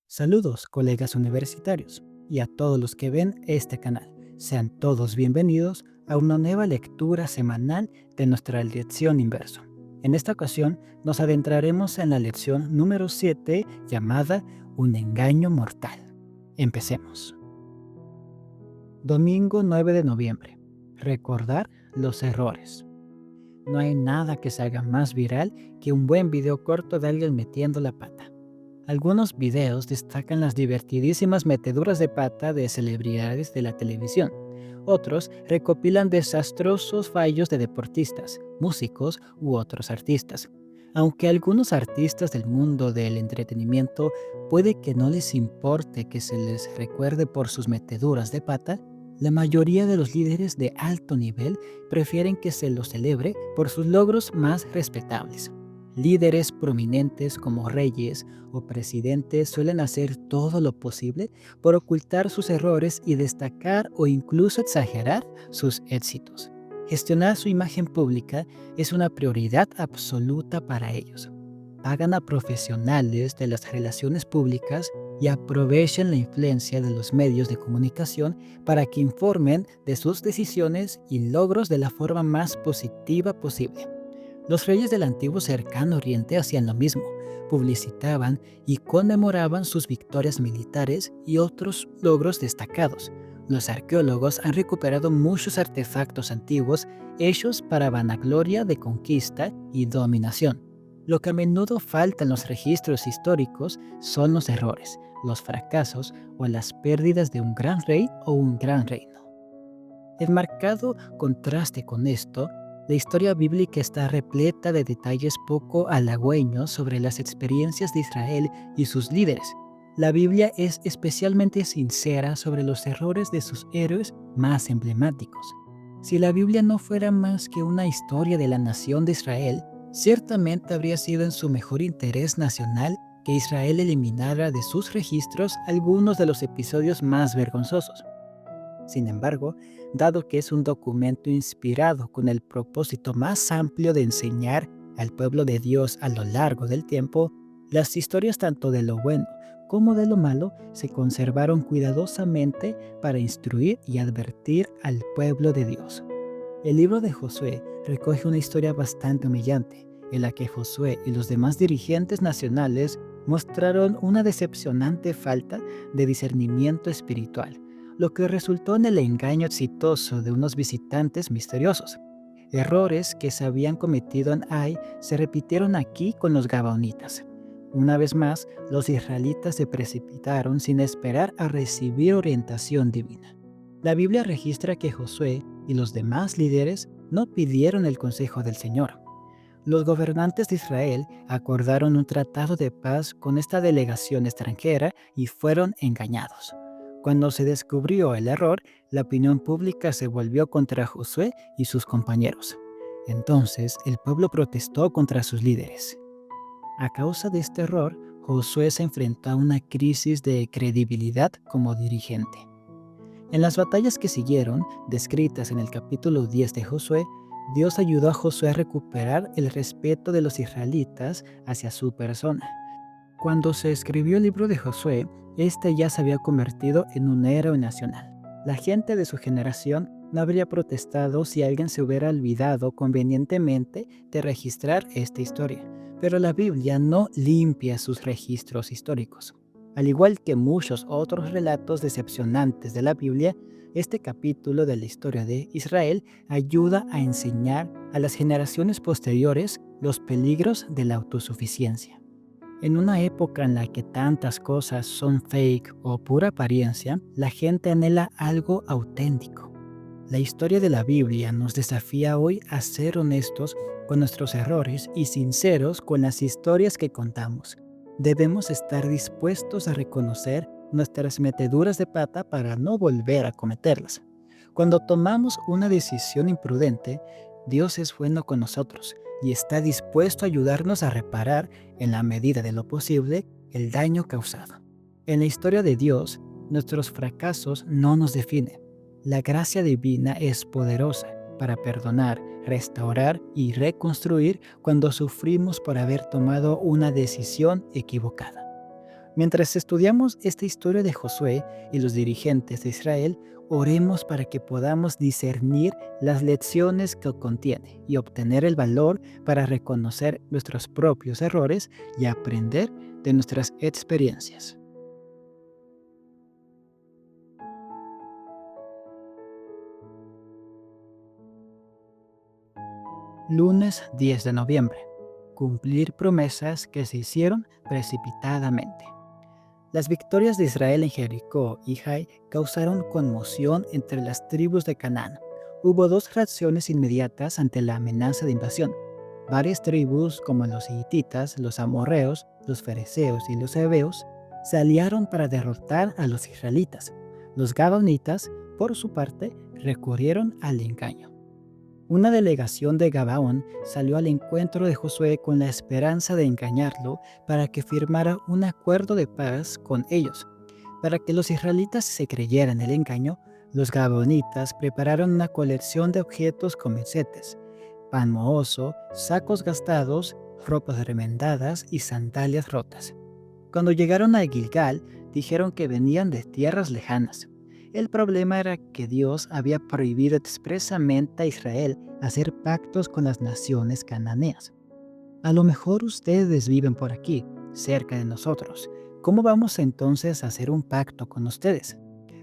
Saludos, colegas universitarios, y a todos los que ven este canal. Sean todos bienvenidos a una nueva lectura semanal de nuestra lección inverso. En esta ocasión nos adentraremos en la lección número 7 llamada Un engaño mortal. Empecemos. Domingo 9 de noviembre. Recordar los errores. No hay nada que se haga más viral que un buen video corto de alguien metiendo la pata. Algunos videos destacan las divertidísimas meteduras de pata de celebridades de la televisión. Otros recopilan desastrosos fallos de deportistas, músicos u otros artistas. Aunque a algunos artistas del mundo del entretenimiento puede que no les importe que se les recuerde por sus meteduras de pata, la mayoría de los líderes de alto nivel prefieren que se los celebre por sus logros más respetables. Líderes prominentes como reyes o presidentes suelen hacer todo lo posible por ocultar sus errores y destacar o incluso exagerar sus éxitos. Gestionar su imagen pública es una prioridad absoluta para ellos. Pagan a profesionales de las relaciones públicas y aprovechan la influencia de los medios de comunicación para que informen de sus decisiones y logros de la forma más positiva posible. Los reyes del antiguo cercano oriente hacían lo mismo, publicitaban y conmemoraban sus victorias militares y otros logros destacados. Los arqueólogos han recuperado muchos artefactos antiguos hechos para vanagloria de conquista y dominación. Lo que a menudo falta en los registros históricos son los errores, los fracasos o las pérdidas de un gran rey o un gran reino. En marcado contraste con esto, la historia bíblica está repleta de detalles poco halagüeños sobre las experiencias de Israel y sus líderes. La Biblia es especialmente sincera sobre los errores de sus héroes más emblemáticos. Si la Biblia no fuera más que una historia de la nación de Israel, ciertamente habría sido en su mejor interés nacional que Israel eliminara de sus registros algunos de los episodios más vergonzosos. Sin embargo, dado que es un documento inspirado con el propósito más amplio de enseñar al pueblo de Dios a lo largo del tiempo, las historias tanto de lo bueno como de lo malo se conservaron cuidadosamente para instruir y advertir al pueblo de Dios. El libro de Josué recoge una historia bastante humillante, en la que Josué y los demás dirigentes nacionales mostraron una decepcionante falta de discernimiento espiritual, lo que resultó en el engaño exitoso de unos visitantes misteriosos. Errores que se habían cometido en Ai se repitieron aquí con los gabaonitas. Una vez más, los israelitas se precipitaron sin esperar a recibir orientación divina. La Biblia registra que Josué y los demás líderes no pidieron el consejo del Señor. Los gobernantes de Israel acordaron un tratado de paz con esta delegación extranjera y fueron engañados. Cuando se descubrió el error, la opinión pública se volvió contra Josué y sus compañeros. Entonces el pueblo protestó contra sus líderes. A causa de este error, Josué se enfrentó a una crisis de credibilidad como dirigente. En las batallas que siguieron, descritas en el capítulo 10 de Josué, Dios ayudó a Josué a recuperar el respeto de los israelitas hacia su persona. Cuando se escribió el libro de Josué, este ya se había convertido en un héroe nacional. La gente de su generación no habría protestado si alguien se hubiera olvidado convenientemente de registrar esta historia, pero la Biblia no limpia sus registros históricos. Al igual que muchos otros relatos decepcionantes de la Biblia, este capítulo de la historia de Israel ayuda a enseñar a las generaciones posteriores los peligros de la autosuficiencia. En una época en la que tantas cosas son fake o pura apariencia, la gente anhela algo auténtico. La historia de la Biblia nos desafía hoy a ser honestos con nuestros errores y sinceros con las historias que contamos. Debemos estar dispuestos a reconocer nuestras meteduras de pata para no volver a cometerlas. Cuando tomamos una decisión imprudente, Dios es bueno con nosotros y está dispuesto a ayudarnos a reparar, en la medida de lo posible, el daño causado. En la historia de Dios, nuestros fracasos no nos definen. La gracia divina es poderosa para perdonar, restaurar y reconstruir cuando sufrimos por haber tomado una decisión equivocada. Mientras estudiamos esta historia de Josué y los dirigentes de Israel, oremos para que podamos discernir las lecciones que contiene y obtener el valor para reconocer nuestros propios errores y aprender de nuestras experiencias. Lunes 10 de noviembre. Cumplir promesas que se hicieron precipitadamente. Las victorias de Israel en Jericó y Jai causaron conmoción entre las tribus de Canaán. Hubo dos reacciones inmediatas ante la amenaza de invasión. Varias tribus, como los hititas, los amorreos, los fereceos y los heveos, se aliaron para derrotar a los israelitas. Los gabaonitas, por su parte, recurrieron al engaño. Una delegación de Gabaón salió al encuentro de Josué con la esperanza de engañarlo para que firmara un acuerdo de paz con ellos. Para que los israelitas se creyeran el engaño, los gabaonitas prepararon una colección de objetos comercetes: pan mohoso, sacos gastados, ropas remendadas y sandalias rotas. Cuando llegaron a Gilgal, dijeron que venían de tierras lejanas. El problema era que Dios había prohibido expresamente a Israel hacer pactos con las naciones cananeas. A lo mejor ustedes viven por aquí, cerca de nosotros. ¿Cómo vamos entonces a hacer un pacto con ustedes?,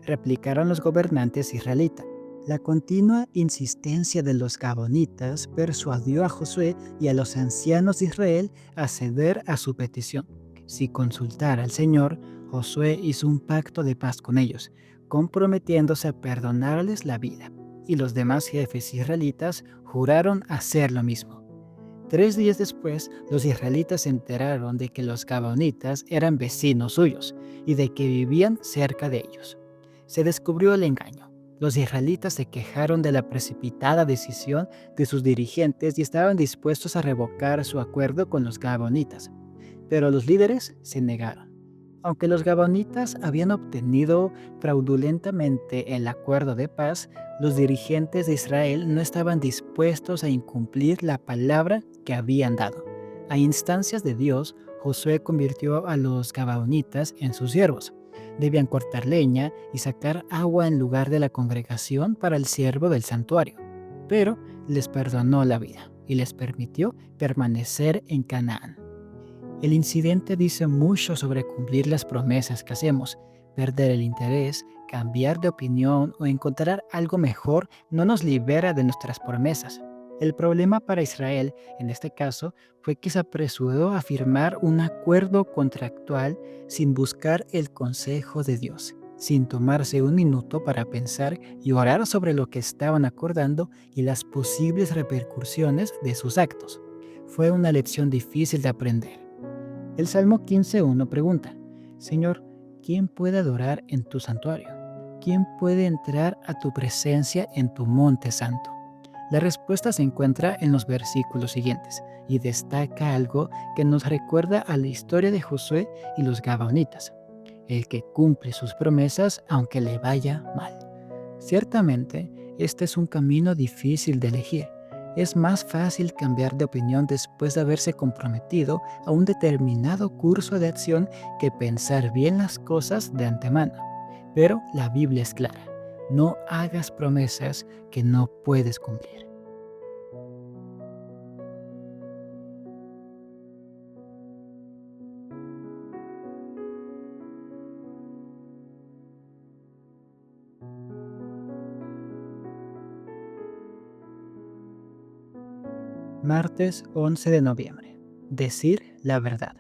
replicaron los gobernantes israelitas. La continua insistencia de los gabonitas persuadió a Josué y a los ancianos de Israel a ceder a su petición. Si consultara al Señor, Josué hizo un pacto de paz con ellos, comprometiéndose a perdonarles la vida, y los demás jefes israelitas juraron hacer lo mismo. 3 días después, los israelitas se enteraron de que los gabaonitas eran vecinos suyos y de que vivían cerca de ellos. Se descubrió el engaño. Los israelitas se quejaron de la precipitada decisión de sus dirigentes y estaban dispuestos a revocar su acuerdo con los gabaonitas. Pero los líderes se negaron. Aunque los gabaonitas habían obtenido fraudulentamente el acuerdo de paz, los dirigentes de Israel no estaban dispuestos a incumplir la palabra que habían dado. A instancias de Dios, Josué convirtió a los gabaonitas en sus siervos. Debían cortar leña y sacar agua en lugar de la congregación para el siervo del santuario. Pero les perdonó la vida y les permitió permanecer en Canaán. El incidente dice mucho sobre cumplir las promesas que hacemos. Perder el interés, cambiar de opinión o encontrar algo mejor no nos libera de nuestras promesas. El problema para Israel, en este caso, fue que se apresuró a firmar un acuerdo contractual sin buscar el consejo de Dios, sin tomarse un minuto para pensar y orar sobre lo que estaban acordando y las posibles repercusiones de sus actos. Fue una lección difícil de aprender. El Salmo 15:1 pregunta: Señor, ¿quién puede adorar en tu santuario? ¿Quién puede entrar a tu presencia en tu monte santo? La respuesta se encuentra en los versículos siguientes y destaca algo que nos recuerda a la historia de Josué y los gabaonitas: el que cumple sus promesas aunque le vaya mal. Ciertamente, este es un camino difícil de elegir. Es más fácil cambiar de opinión después de haberse comprometido a un determinado curso de acción que pensar bien las cosas de antemano. Pero la Biblia es clara: no hagas promesas que no puedes cumplir. Martes 11 de noviembre. Decir la verdad.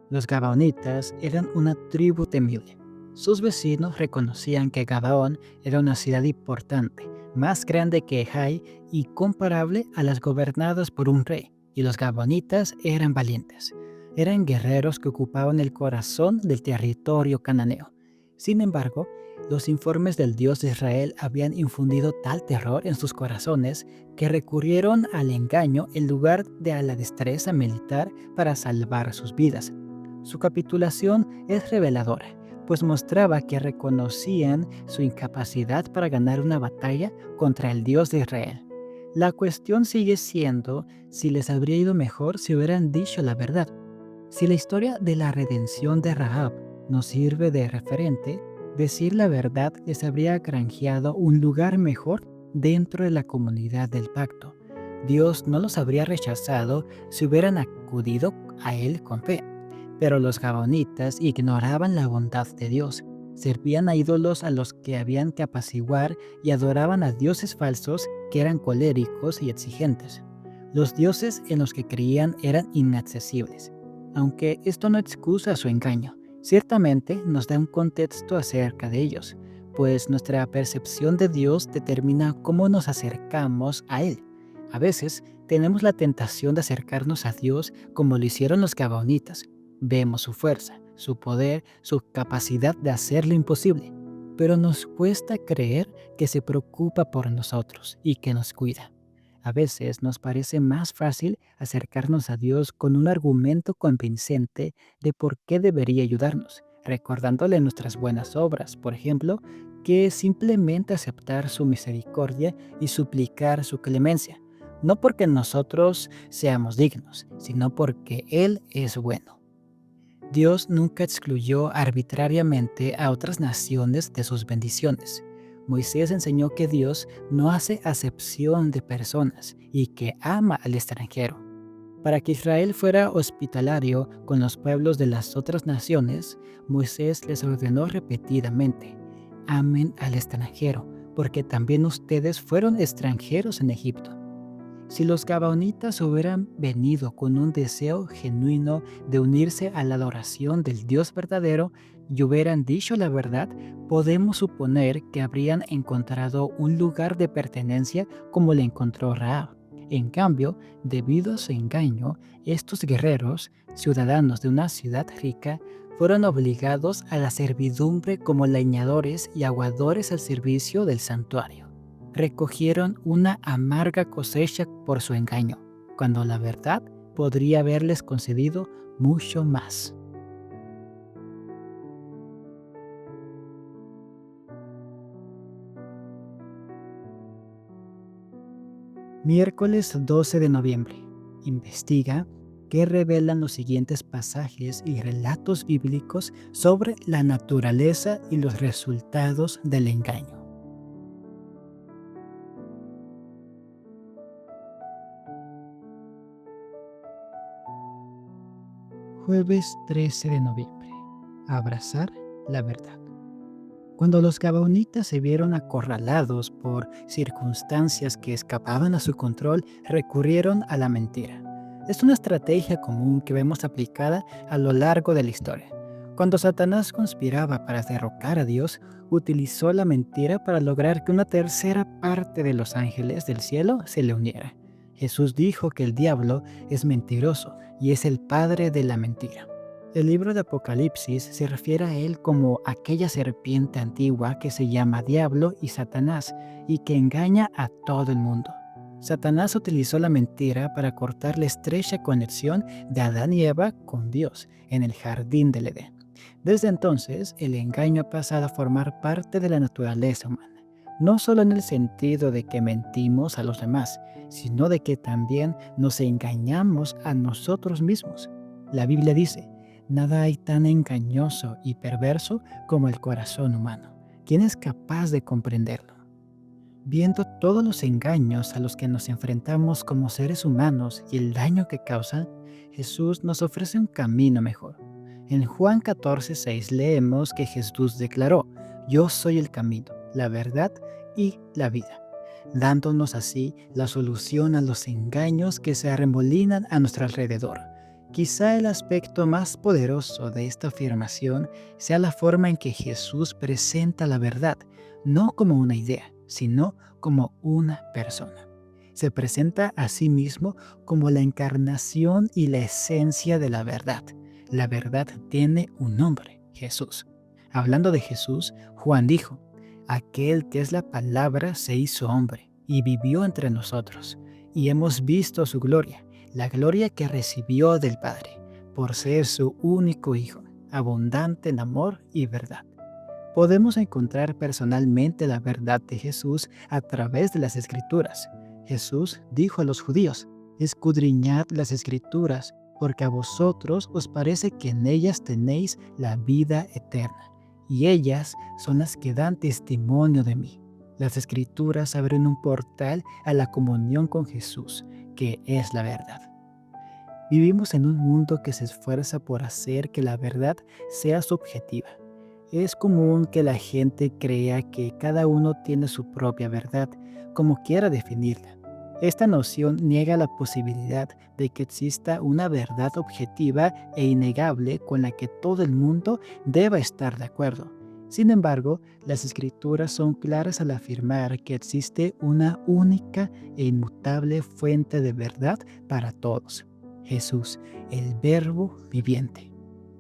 Los gabaonitas eran una tribu temible. Sus vecinos reconocían que Gabaón era una ciudad importante, más grande que Jai y comparable a las gobernadas por un rey, y los gabaonitas eran valientes. Eran guerreros que ocupaban el corazón del territorio cananeo. Sin embargo, los informes del Dios de Israel habían infundido tal terror en sus corazones que recurrieron al engaño en lugar de a la destreza militar para salvar sus vidas. Su capitulación es reveladora, pues mostraba que reconocían su incapacidad para ganar una batalla contra el Dios de Israel. La cuestión sigue siendo si les habría ido mejor si hubieran dicho la verdad. Si la historia de la redención de Rahab nos sirve de referente, decir la verdad les habría granjeado un lugar mejor dentro de la comunidad del pacto. Dios no los habría rechazado si hubieran acudido a Él con fe. Pero los gabaonitas ignoraban la bondad de Dios, servían a ídolos a los que habían que apaciguar y adoraban a dioses falsos que eran coléricos y exigentes. Los dioses en los que creían eran inaccesibles. Aunque esto no excusa su engaño, ciertamente nos da un contexto acerca de ellos, pues nuestra percepción de Dios determina cómo nos acercamos a Él. A veces tenemos la tentación de acercarnos a Dios como lo hicieron los gabaonitas. Vemos su fuerza, su poder, su capacidad de hacer lo imposible, pero nos cuesta creer que se preocupa por nosotros y que nos cuida. A veces nos parece más fácil acercarnos a Dios con un argumento convincente de por qué debería ayudarnos, recordándole nuestras buenas obras, por ejemplo, que simplemente aceptar su misericordia y suplicar su clemencia, no porque nosotros seamos dignos, sino porque Él es bueno. Dios nunca excluyó arbitrariamente a otras naciones de sus bendiciones. Moisés enseñó que Dios no hace acepción de personas y que ama al extranjero. Para que Israel fuera hospitalario con los pueblos de las otras naciones, Moisés les ordenó repetidamente: amen al extranjero, porque también ustedes fueron extranjeros en Egipto. Si los gabaonitas hubieran venido con un deseo genuino de unirse a la adoración del Dios verdadero y hubieran dicho la verdad, podemos suponer que habrían encontrado un lugar de pertenencia como le encontró Rahab. En cambio, debido a su engaño, estos guerreros, ciudadanos de una ciudad rica, fueron obligados a la servidumbre como leñadores y aguadores al servicio del santuario. Recogieron una amarga cosecha por su engaño, cuando la verdad podría haberles concedido mucho más. Miércoles 12 de noviembre. Investiga qué revelan los siguientes pasajes y relatos bíblicos sobre la naturaleza y los resultados del engaño. Jueves 13 de noviembre. Abrazar la verdad. Cuando los gabaonitas se vieron acorralados por circunstancias que escapaban a su control, recurrieron a la mentira. Es una estrategia común que vemos aplicada a lo largo de la historia. Cuando Satanás conspiraba para derrocar a Dios, utilizó la mentira para lograr que una tercera parte de los ángeles del cielo se le uniera. Jesús dijo que el diablo es mentiroso y es el padre de la mentira. El libro de Apocalipsis se refiere a él como aquella serpiente antigua que se llama Diablo y Satanás y que engaña a todo el mundo. Satanás utilizó la mentira para cortar la estrecha conexión de Adán y Eva con Dios en el jardín del Edén. Desde entonces, el engaño ha pasado a formar parte de la naturaleza humana, no solo en el sentido de que mentimos a los demás, sino de que también nos engañamos a nosotros mismos. La Biblia dice: nada hay tan engañoso y perverso como el corazón humano. ¿Quién es capaz de comprenderlo? Viendo todos los engaños a los que nos enfrentamos como seres humanos y el daño que causan, Jesús nos ofrece un camino mejor. En Juan 14:6 leemos que Jesús declaró: yo soy el camino, la verdad y la vida, dándonos así la solución a los engaños que se arremolinan a nuestro alrededor. Quizá el aspecto más poderoso de esta afirmación sea la forma en que Jesús presenta la verdad, no como una idea, sino como una persona. Se presenta a sí mismo como la encarnación y la esencia de la verdad. La verdad tiene un nombre: Jesús. Hablando de Jesús, Juan dijo: aquel que es la palabra se hizo hombre y vivió entre nosotros, y hemos visto su gloria, la gloria que recibió del Padre, por ser su único Hijo, abundante en amor y verdad. Podemos encontrar personalmente la verdad de Jesús a través de las Escrituras. Jesús dijo a los judíos: escudriñad las Escrituras, porque a vosotros os parece que en ellas tenéis la vida eterna, y ellas son las que dan testimonio de mí. Las Escrituras abren un portal a la comunión con Jesús, que es la verdad. Vivimos en un mundo que se esfuerza por hacer que la verdad sea subjetiva. Es común que la gente crea que cada uno tiene su propia verdad, como quiera definirla. Esta noción niega la posibilidad de que exista una verdad objetiva e innegable con la que todo el mundo deba estar de acuerdo. Sin embargo, las Escrituras son claras al afirmar que existe una única e inmutable fuente de verdad para todos: Jesús, el Verbo viviente.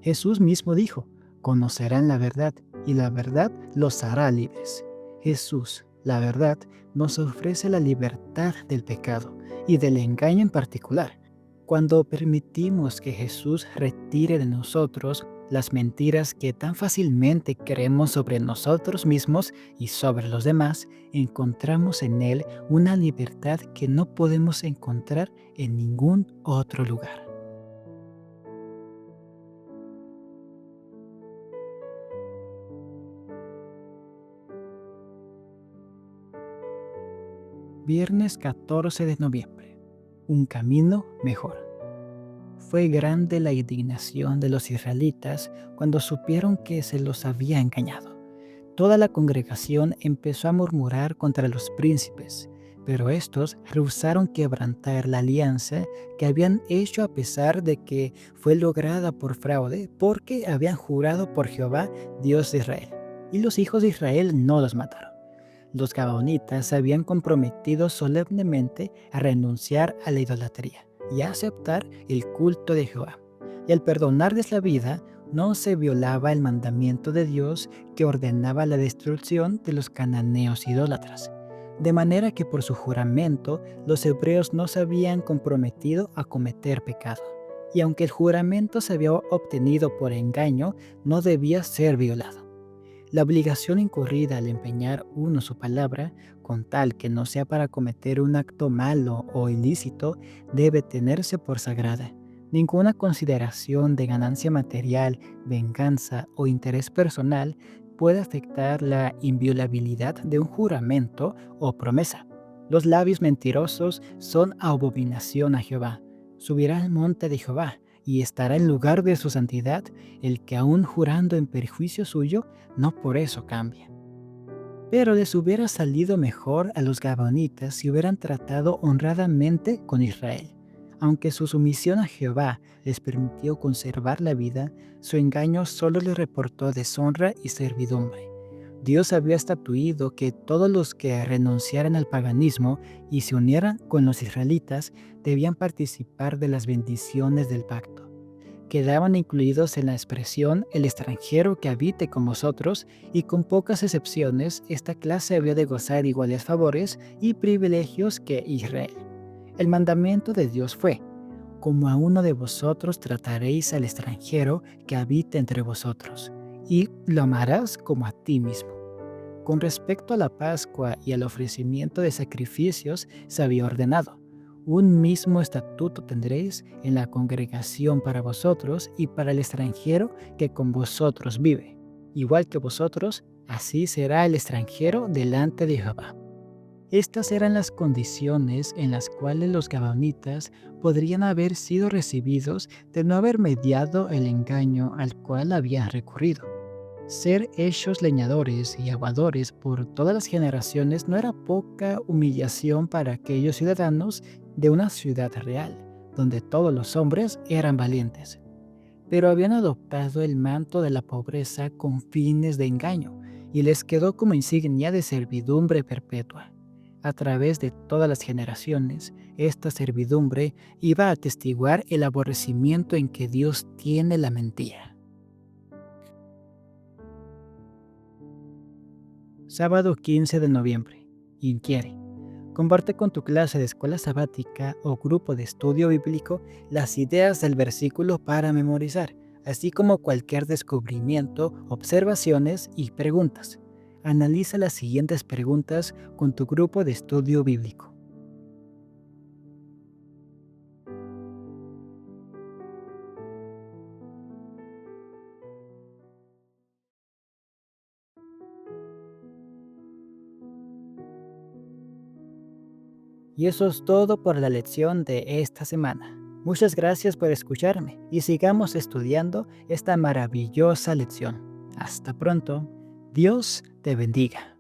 Jesús mismo dijo: conocerán la verdad, y la verdad los hará libres. Jesús, la verdad, nos ofrece la libertad del pecado y del engaño en particular. Cuando permitimos que Jesús retire de nosotros las mentiras que tan fácilmente creemos sobre nosotros mismos y sobre los demás, encontramos en Él una libertad que no podemos encontrar en ningún otro lugar. Viernes 14 de noviembre. Un camino mejor. Fue grande la indignación de los israelitas cuando supieron que se los había engañado. Toda la congregación empezó a murmurar contra los príncipes, pero estos rehusaron quebrantar la alianza que habían hecho a pesar de que fue lograda por fraude, porque habían jurado por Jehová, Dios de Israel. Y los hijos de Israel no los mataron. Los gabaonitas se habían comprometido solemnemente a renunciar a la idolatría y a aceptar el culto de Jehová. Y al perdonarles la vida, no se violaba el mandamiento de Dios que ordenaba la destrucción de los cananeos idólatras. De manera que por su juramento los hebreos no se habían comprometido a cometer pecado. Y aunque el juramento se había obtenido por engaño, no debía ser violado. La obligación incurrida al empeñar uno su palabra, con tal que no sea para cometer un acto malo o ilícito, debe tenerse por sagrada. Ninguna consideración de ganancia material, venganza o interés personal puede afectar la inviolabilidad de un juramento o promesa. Los labios mentirosos son abominación a Jehová. Subirá al monte de Jehová y estará en lugar de su santidad el que aun jurando en perjuicio suyo, no por eso cambia. Pero les hubiera salido mejor a los gabaonitas si hubieran tratado honradamente con Israel. Aunque su sumisión a Jehová les permitió conservar la vida, su engaño solo les reportó deshonra y servidumbre. Dios había estatuido que todos los que renunciaran al paganismo y se unieran con los israelitas debían participar de las bendiciones del pacto. Quedaban incluidos en la expresión el extranjero que habite con vosotros, y con pocas excepciones esta clase había de gozar iguales favores y privilegios que Israel. El mandamiento de Dios fue: como a uno de vosotros trataréis al extranjero que habita entre vosotros, y lo amarás como a ti mismo. Con respecto a la Pascua y al ofrecimiento de sacrificios se había ordenado: un mismo estatuto tendréis en la congregación para vosotros y para el extranjero que con vosotros vive. Igual que vosotros, así será el extranjero delante de Jehová. Estas eran las condiciones en las cuales los gabaonitas podrían haber sido recibidos de no haber mediado el engaño al cual habían recurrido. Ser hechos leñadores y aguadores por todas las generaciones no era poca humillación para aquellos ciudadanos de una ciudad real, donde todos los hombres eran valientes. Pero habían adoptado el manto de la pobreza con fines de engaño, y les quedó como insignia de servidumbre perpetua. A través de todas las generaciones, esta servidumbre iba a atestiguar el aborrecimiento en que Dios tiene la mentira. Sábado 15 de noviembre. Inquiere. Comparte con tu clase de escuela sabática o grupo de estudio bíblico las ideas del versículo para memorizar, así como cualquier descubrimiento, observaciones y preguntas. Analiza las siguientes preguntas con tu grupo de estudio bíblico. Y eso es todo por la lección de esta semana. Muchas gracias por escucharme y sigamos estudiando esta maravillosa lección. Hasta pronto. Dios te bendiga.